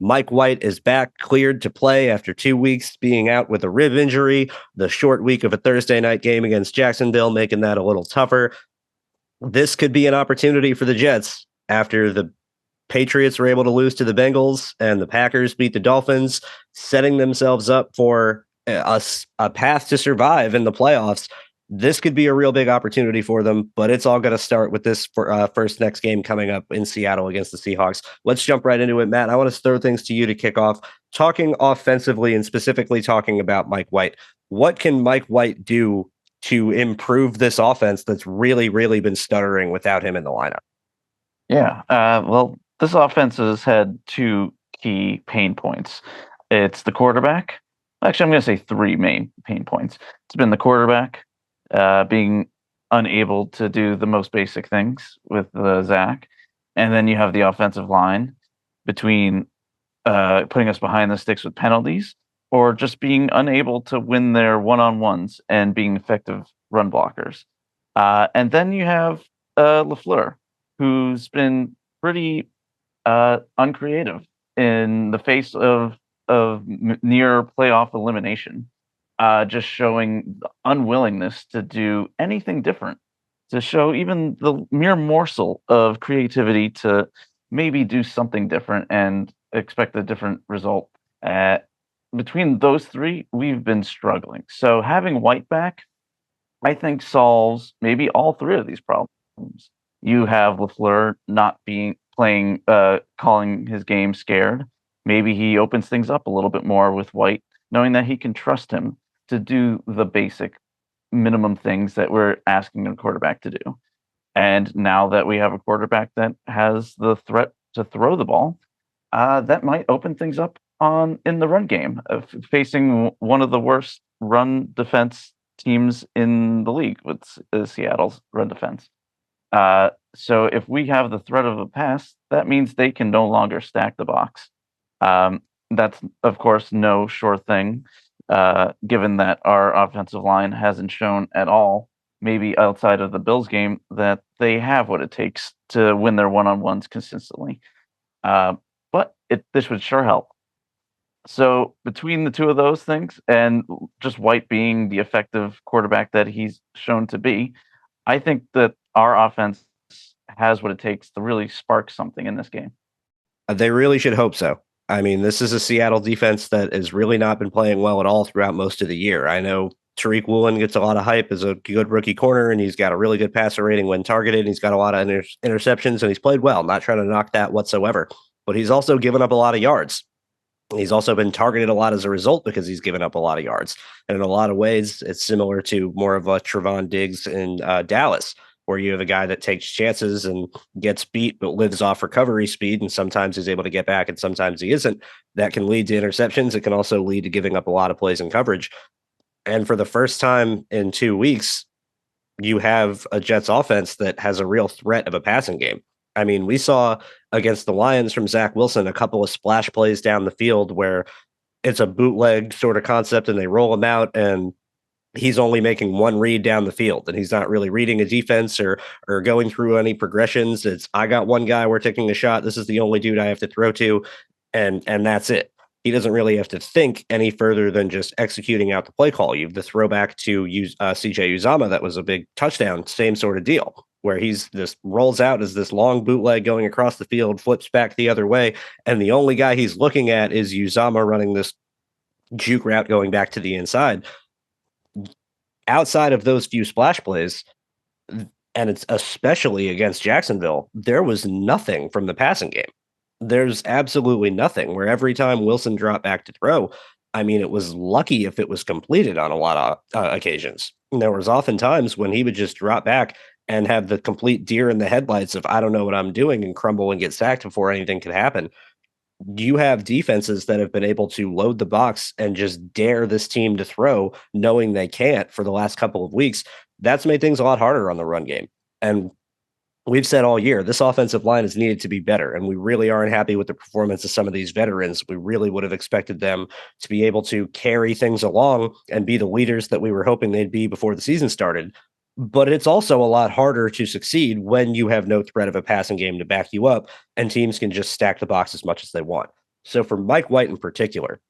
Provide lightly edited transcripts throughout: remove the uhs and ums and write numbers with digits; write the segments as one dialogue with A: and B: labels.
A: Mike White is back, cleared to play after 2 weeks being out with a rib injury. The short week of a Thursday night game against Jacksonville, making that a little tougher. This could be an opportunity for the Jets after the Patriots were able to lose to the Bengals and the Packers beat the Dolphins, setting themselves up for a path to survive in the playoffs. This could be a real big opportunity for them, but it's all going to start with this first next game coming up in Seattle against the Seahawks. Let's jump right into it, Matt. I want to throw things to you to kick off, talking offensively and specifically talking about Mike White. What can Mike White do to improve this offense that's really, really been stuttering without him in the lineup?
B: Yeah, well, this offense has had two key pain points. It's the quarterback. Actually, I'm going to say three main pain points. It's been the quarterback being unable to do the most basic things with Zach, and then you have the offensive line between putting us behind the sticks with penalties or just being unable to win their one-on-ones and being effective run blockers. And then you have LaFleur, who's been pretty uncreative in the face of near playoff elimination, just showing the unwillingness to do anything different, to show even the mere morsel of creativity to maybe do something different and expect a different result. Between those three, we've been struggling. So having White back, I think, solves maybe all three of these problems. You have LaFleur not calling his game scared. Maybe he opens things up a little bit more with White, knowing that he can trust him to do the basic minimum things that we're asking a quarterback to do. And now that we have a quarterback that has the threat to throw the ball, that might open things up in the run game, facing one of the worst run defense teams in the league with Seattle's run defense. So if we have the threat of a pass, that means they can no longer stack the box. That's, of course, no sure thing, given that our offensive line hasn't shown at all, maybe outside of the Bills game, that they have what it takes to win their one-on-ones consistently. But this would sure help. So between the two of those things and just White being the effective quarterback that he's shown to be, I think that our offense has what it takes to really spark something in this game.
A: They really should hope so. I mean, this is a Seattle defense that has really not been playing well at all throughout most of the year. I know Tariq Woolen gets a lot of hype as a good rookie corner, and he's got a really good passer rating when targeted. He's got a lot of interceptions, and he's played well. Not trying to knock that whatsoever, but he's also given up a lot of yards. He's also been targeted a lot as a result because he's given up a lot of yards. And in a lot of ways, it's similar to more of a Trevon Diggs in Dallas, where you have a guy that takes chances and gets beat but lives off recovery speed, and sometimes he's able to get back and sometimes he isn't. That can lead to interceptions. It can also lead to giving up a lot of plays in coverage. And for the first time in 2 weeks, you have a Jets offense that has a real threat of a passing game. I mean, we saw against the Lions from Zach Wilson a couple of splash plays down the field where it's a bootleg sort of concept and they roll him out and he's only making one read down the field and he's not really reading a defense or going through any progressions. It's, I got one guy, we're taking a shot. This is the only dude I have to throw to. And that's it. He doesn't really have to think any further than just executing out the play call. You have the throwback to CJ Uzama. That was a big touchdown. Same sort of deal where he's this rolls out as this long bootleg going across the field, flips back the other way. And the only guy he's looking at is Uzama running this juke route going back to the inside. Outside of those few splash plays, and it's especially against Jacksonville, there was nothing from the passing game. There's absolutely nothing where every time Wilson dropped back to throw, I mean, it was lucky if it was completed on a lot of occasions. And there was often times when he would just drop back and have the complete deer in the headlights of, I don't know what I'm doing, and crumble and get sacked before anything could happen. You have defenses that have been able to load the box and just dare this team to throw, knowing they can't for the last couple of weeks. That's made things a lot harder on the run game. And we've said all year, this offensive line is needed to be better, and we really aren't happy with the performance of some of these veterans. We really would have expected them to be able to carry things along and be the leaders that we were hoping they'd be before the season started. But it's also a lot harder to succeed when you have no threat of a passing game to back you up, and teams can just stack the box as much as they want. So for Mike White in particular,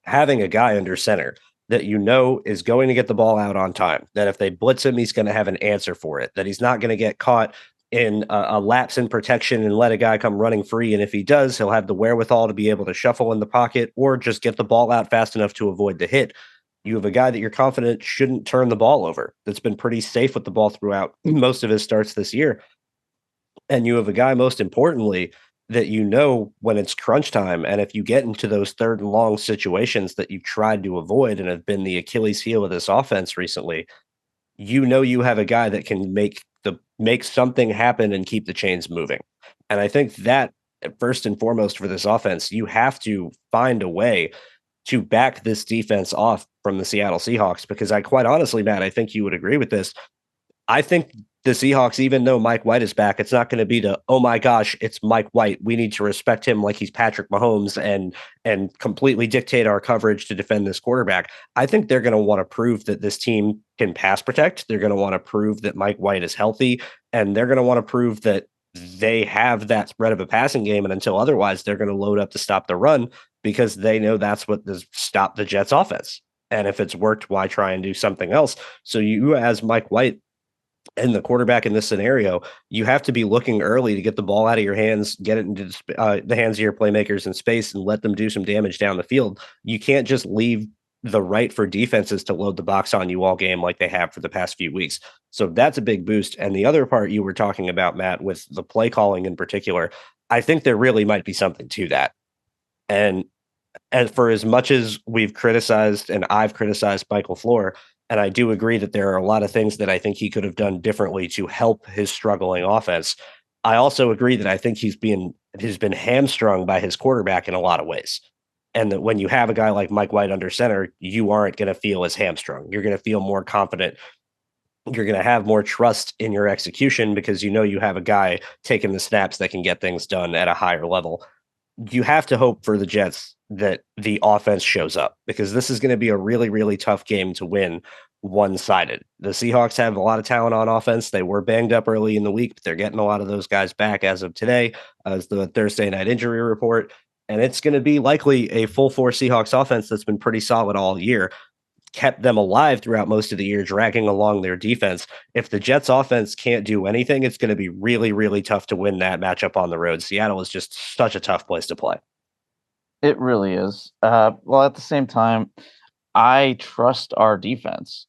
A: having a guy under center that you know is going to get the ball out on time, that if they blitz him, he's going to have an answer for it, that he's not going to get caught in a lapse in protection and let a guy come running free. And if he does, he'll have the wherewithal to be able to shuffle in the pocket or just get the ball out fast enough to avoid the hit. You have a guy that you're confident shouldn't turn the ball over, that's been pretty safe with the ball throughout most of his starts this year. And you have a guy, most importantly, that you know when it's crunch time. And if you get into those third and long situations that you tried to avoid and have been the Achilles heel of this offense recently, you know you have a guy that can make something happen and keep the chains moving. And I think that first and foremost for this offense, you have to find a way to back this defense off from the Seattle Seahawks because I quite honestly, Matt, I think you would agree with this. I think the Seahawks, even though Mike White is back, it's not going to be the, oh my gosh, it's Mike White. We need to respect him like he's Patrick Mahomes and completely dictate our coverage to defend this quarterback. I think they're going to want to prove that this team can pass protect. They're going to want to prove that Mike White is healthy, and they're going to want to prove that they have that threat of a passing game. And until otherwise, they're going to load up to stop the run because they know that's what does stop the Jets offense. And if it's worked, why try and do something else? So you, as Mike White, and the quarterback in this scenario, you have to be looking early to get the ball out of your hands, get it into the hands of your playmakers in space, and let them do some damage down the field. You can't just leave the right for defenses to load the box on you all game like they have for the past few weeks. So that's a big boost. And the other part you were talking about, Matt, with the play calling in particular, I think there really might be something to that. And for as much as we've criticized and I've criticized Michael Floor, and I do agree that there are a lot of things that I think he could have done differently to help his struggling offense. I also agree that I think he's been hamstrung by his quarterback in a lot of ways. And that when you have a guy like Mike White under center, you aren't going to feel as hamstrung. You're going to feel more confident. You're going to have more trust in your execution because you know you have a guy taking the snaps that can get things done at a higher level. You have to hope for the Jets that the offense shows up because this is going to be a really, really tough game to win one-sided. The Seahawks have a lot of talent on offense. They were banged up early in the week, but they're getting a lot of those guys back as of today, as the Thursday night injury report. And it's going to be likely a full force Seahawks offense that's been pretty solid all year, kept them alive throughout most of the year, dragging along their defense. If the Jets offense can't do anything, it's going to be really, really tough to win that matchup on the road. Seattle is just such a tough place to play.
B: It really is. Well, at the same time, I trust our defense.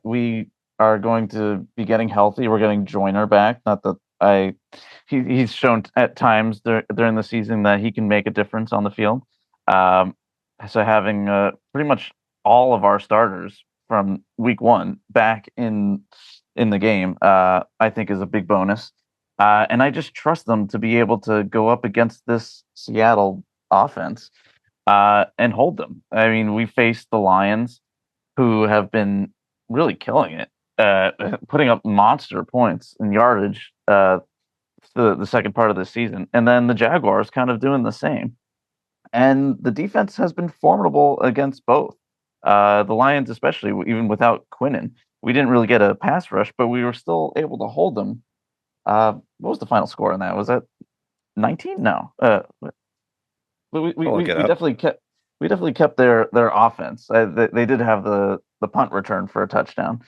B: We are going to be getting healthy. We're getting Joyner back. Not that he's shown at times during the season that he can make a difference on the field. So having pretty much all of our starters from week one back in the game, I think is a big bonus. And I just trust them to be able to go up against this Seattle offense and hold them. I mean, we faced the Lions, who have been really killing it, putting up monster points and yardage the second part of the season, and then the Jaguars kind of doing the same. And the defense has been formidable against both. The Lions, especially, even without Quinnen, we didn't really get a pass rush, but we were still able to hold them. What was the final score on that? Was that 19? No. But we definitely kept their offense. They did have the punt return for a touchdown,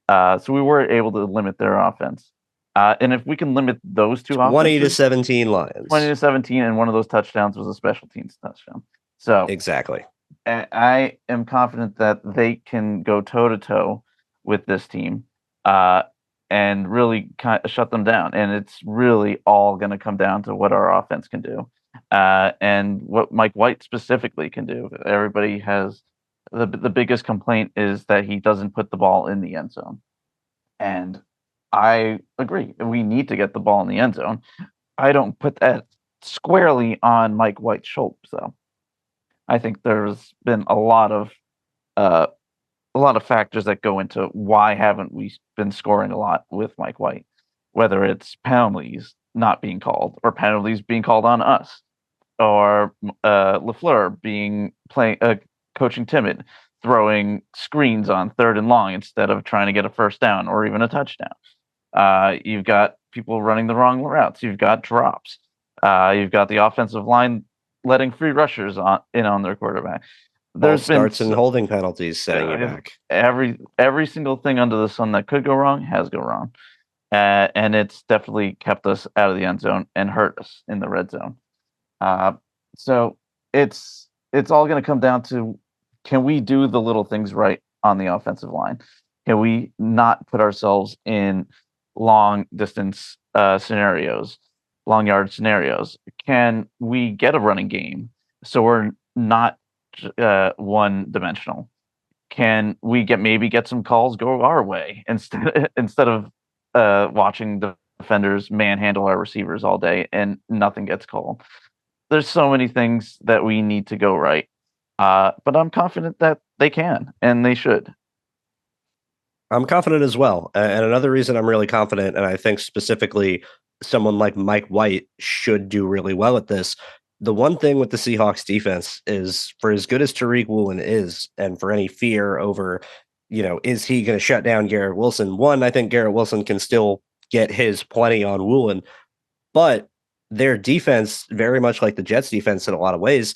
B: so we were able to limit their offense. And if we can limit those two,
A: 20-17 Lions,
B: 20-17, and one of those touchdowns was a special teams touchdown. So
A: exactly,
B: I am confident that they can go toe to toe with this team, and really kind of shut them down. And it's really all going to come down to what our offense can do. And what Mike White specifically can do. Everybody has the biggest complaint is that he doesn't put the ball in the end zone. And I agree. We need to get the ball in the end zone. I don't put that squarely on Mike White's shoulders, though. I think there's been a lot of factors that go into why haven't we been scoring a lot with Mike White, whether it's penalties not being called or penalties being called on us, or LaFleur coaching timid, throwing screens on 3rd and long instead of trying to get a first down or even a touchdown. You've got people running the wrong routes. You've got drops. You've got the offensive line letting free rushers on their quarterback.
A: False
B: There's been
A: starts and holding penalties setting you back.
B: every single thing under the sun that could go wrong has go wrong, and it's definitely kept us out of the end zone and hurt us in the red zone. Uh, so it's all going to come down to, can we do the little things right on the offensive line? Can we not put ourselves in long distance scenarios, long yard scenarios? Can we get a running game so we're not one dimensional? Can we get some calls go our way instead of watching the defenders manhandle our receivers all day and nothing gets called? There's so many things that we need to go right, but I'm confident that they can and they should.
A: I'm confident as well. And another reason I'm really confident, and I think specifically someone like Mike White should do really well at this. The one thing with the Seahawks defense is, for as good as Tariq Woolen is, and for any fear over, is he going to shut down Garrett Wilson? One, I think Garrett Wilson can still get his plenty on Woolen, but their defense, very much like the Jets defense in a lot of ways,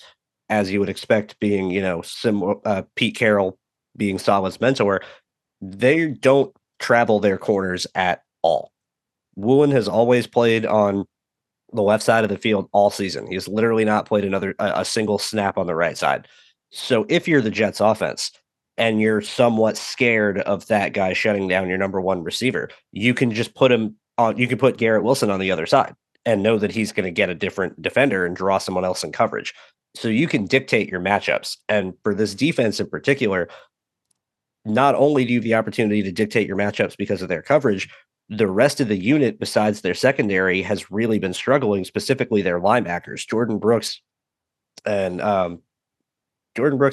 A: as you would expect, being, Pete Carroll being Saleh's mentor, they don't travel their corners at all. Woolen has always played on the left side of the field all season. He has literally not played a single snap on the right side. So if you're the Jets offense and you're somewhat scared of that guy shutting down your number one receiver, you can just put him on. You can put Garrett Wilson on the other side and know that he's going to get a different defender and draw someone else in coverage. So you can dictate your matchups. And for this defense in particular, not only do you have the opportunity to dictate your matchups because of their coverage, the rest of the unit, besides their secondary, has really been struggling, specifically their linebackers. Jordan Brooks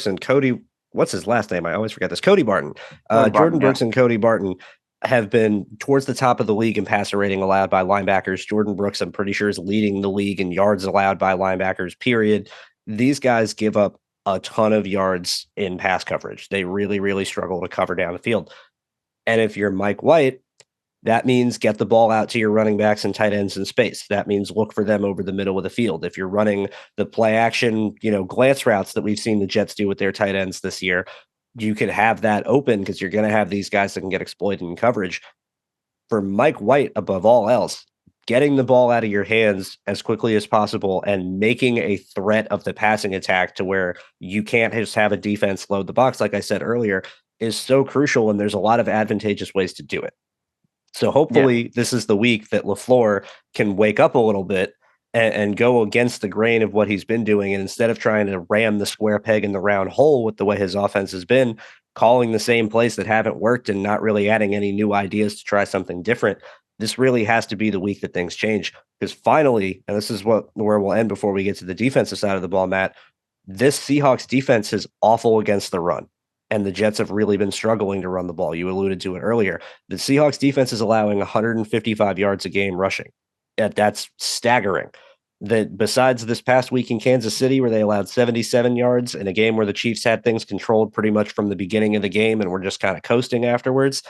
A: and Cody, what's his last name? I always forget this. Cody Barton. Jordan Brooks and Cody Barton have been towards the top of the league in passer rating allowed by linebackers. Jordan Brooks, I'm pretty sure, is leading the league in yards allowed by linebackers, period. These guys give up a ton of yards in pass coverage. They really, really struggle to cover down the field. And if you're Mike White, that means get the ball out to your running backs and tight ends in space. That means look for them over the middle of the field. If you're running the play action, glance routes that we've seen the Jets do with their tight ends this year, you could have that open because you're going to have these guys that can get exploited in coverage. For Mike White, above all else, getting the ball out of your hands as quickly as possible and making a threat of the passing attack to where you can't just have a defense load the box, like I said earlier, is so crucial. And there's a lot of advantageous ways to do it. So hopefully this is the week that LaFleur can wake up a little bit and go against the grain of what he's been doing. And instead of trying to ram the square peg in the round hole with the way his offense has been, calling the same plays that haven't worked and not really adding any new ideas to try something different, this really has to be the week that things change. Because finally, and this is where we'll end before we get to the defensive side of the ball, Matt, this Seahawks defense is awful against the run. And the Jets have really been struggling to run the ball. You alluded to it earlier. The Seahawks defense is allowing 155 yards a game rushing. That's staggering. That besides this past week in Kansas City, where they allowed 77 yards in a game where the Chiefs had things controlled pretty much from the beginning of the game and were just kind of coasting afterwards,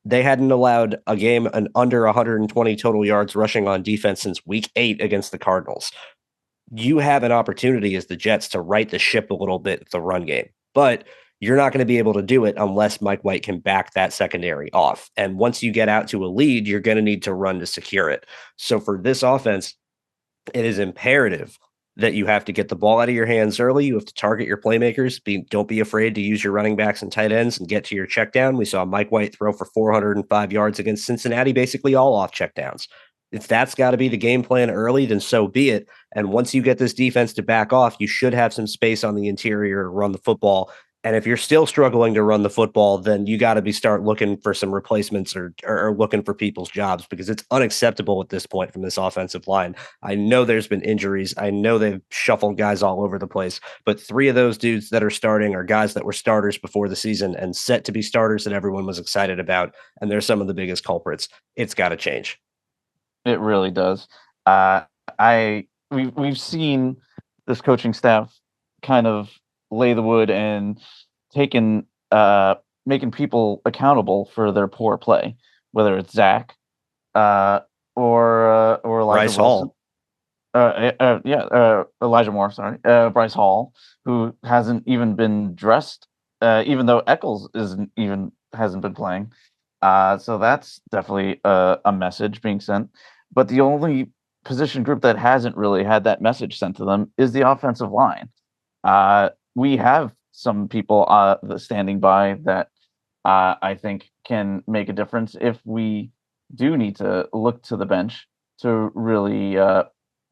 A: they hadn't allowed an under 120 total yards rushing on defense since week 8 against the Cardinals. You have an opportunity as the Jets to right the ship a little bit with the run game, but you're not going to be able to do it unless Mike White can back that secondary off. And once you get out to a lead, you're going to need to run to secure it. So for this offense, it is imperative that you have to get the ball out of your hands early. You have to target your playmakers. Don't be afraid to use your running backs and tight ends and get to your check down. We saw Mike White throw for 405 yards against Cincinnati, basically all off check downs. If that's got to be the game plan early, then so be it. And once you get this defense to back off, you should have some space on the interior to run the football. And if you're still struggling to run the football, then you got to start looking for some replacements or looking for people's jobs, because it's unacceptable at this point from this offensive line. I know there's been injuries. I know they've shuffled guys all over the place, but 3 of those dudes that are starting are guys that were starters before the season and set to be starters that everyone was excited about. And they're some of the biggest culprits. It's got to change.
B: It really does. We've seen this coaching staff kind of lay the wood and making people accountable for their poor play, whether it's Zach or
A: Bryce Hall.
B: Elijah Moore, sorry, Bryce Hall, who hasn't even been dressed, even though Eccles hasn't been playing. So that's definitely a message being sent. But the only position group that hasn't really had that message sent to them is the offensive line. We have some people standing by that I think can make a difference if we do need to look to the bench to really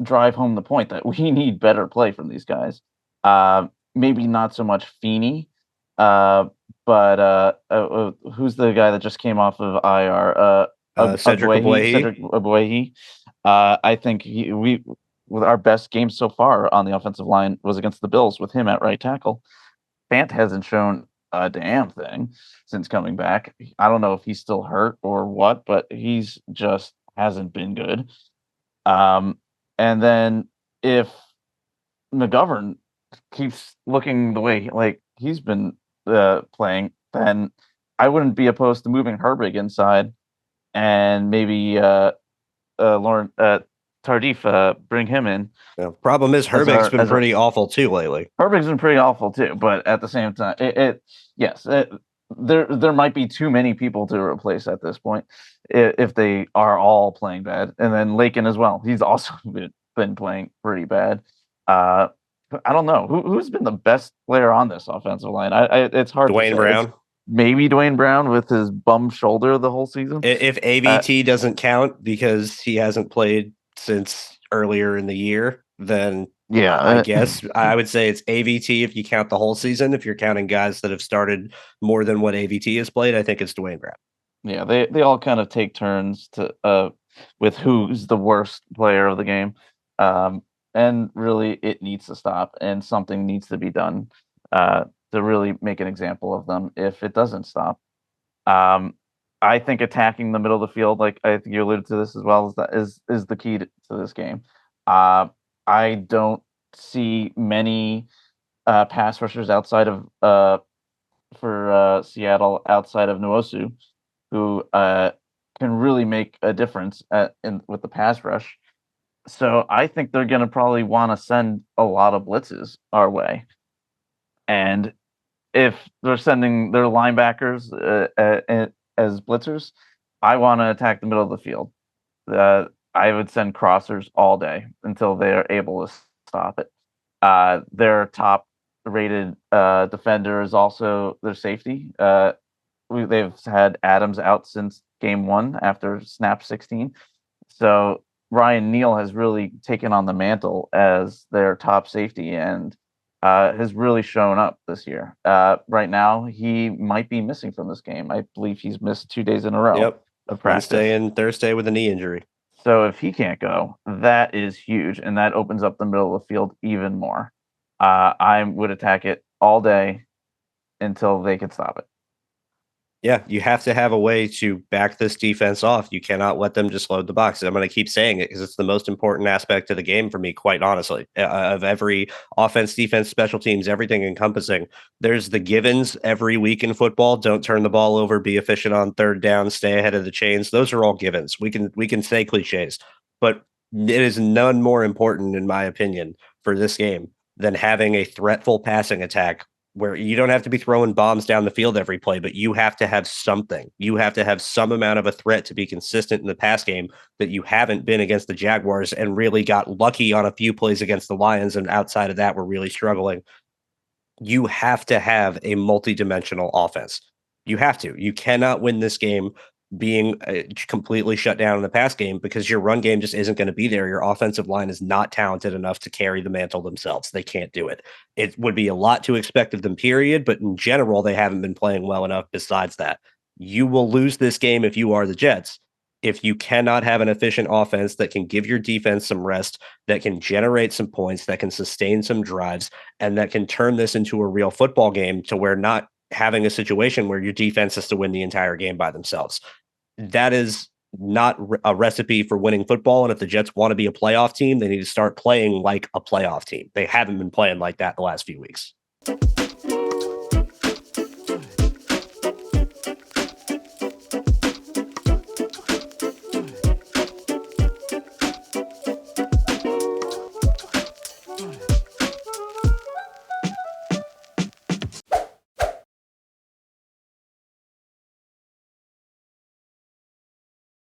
B: drive home the point that we need better play from these guys. Maybe not so much Feeney, but who's the guy that just came off of IR?
A: Cedric Ogbuehi.
B: Cedric Ogbuehi. I think with our best game so far on the offensive line was against the Bills with him at right tackle. Fant hasn't shown a damn thing since coming back. I don't know if he's still hurt or what, but he's just hasn't been good. And then if McGovern keeps looking the way he's been playing, then I wouldn't be opposed to moving Herbig inside and maybe Lauren Tardif bring him in.
A: The problem is Herbig's been pretty awful too lately.
B: Herbig's been pretty awful too, but at the same time, there might be too many people to replace at this point if they are all playing bad, and then Lakin as well. He's also been playing pretty bad. But I don't know who's been the best player on this offensive line. It's hard.
A: Dwayne Brown.
B: Maybe Dwayne Brown with his bum shoulder the whole season.
A: If AVT doesn't count because he hasn't played since earlier in the year, then yeah, I guess I would say it's AVT if you count the whole season. If you're counting guys that have started more than what AVT has played, I think it's Dwayne Brown.
B: Yeah, they all kind of take turns to with who's the worst player of the game. And really, it needs to stop, and something needs to be done to really make an example of them if it doesn't stop. I think attacking the middle of the field, like I think you alluded to this as well, is the key to this game. I don't see many pass rushers outside of for Seattle outside of Nwosu who can really make a difference with the pass rush. So I think they're going to probably want to send a lot of blitzes our way. And if they're sending their linebackers as blitzers, I want to attack the middle of the field. I would send crossers all day until they're able to stop it. Their top rated defender is also their safety. They've had Adams out since game 1 after snap 16. So Ryan Neal has really taken on the mantle as their top safety and has really shown up this year. Right now, he might be missing from this game. I believe he's missed 2 days in a row of practice.
A: Wednesday and Thursday with a knee injury.
B: So if he can't go, that is huge, and that opens up the middle of the field even more. I would attack it all day until they could stop it.
A: Yeah, you have to have a way to back this defense off. You cannot let them just load the box. I'm going to keep saying it because it's the most important aspect of the game for me, quite honestly. Of every offense, defense, special teams, everything encompassing. There's the givens every week in football. Don't turn the ball over, be efficient on third down, stay ahead of the chains. Those are all givens. We can say cliches, but it is none more important, in my opinion, for this game than having a threatful passing attack where you don't have to be throwing bombs down the field every play, but you have to have something. You have to have some amount of a threat to be consistent in the pass game that you haven't been against the Jaguars and really got lucky on a few plays against the Lions. And outside of that, we're really struggling. You have to have a multi-dimensional offense. You have to. You cannot win this game being completely shut down in the pass game because your run game just isn't going to be there. Your offensive line is not talented enough to carry the mantle themselves. They can't do it. It would be a lot to expect of them, period. But in general, they haven't been playing well enough besides that. You will lose this game if you are the Jets. If you cannot have an efficient offense that can give your defense some rest, that can generate some points, that can sustain some drives, and that can turn this into a real football game to where not having a situation where your defense has to win the entire game by themselves. That is not a recipe for winning football. And if the Jets want to be a playoff team, they need to start playing like a playoff team. They haven't been playing like that the last few weeks.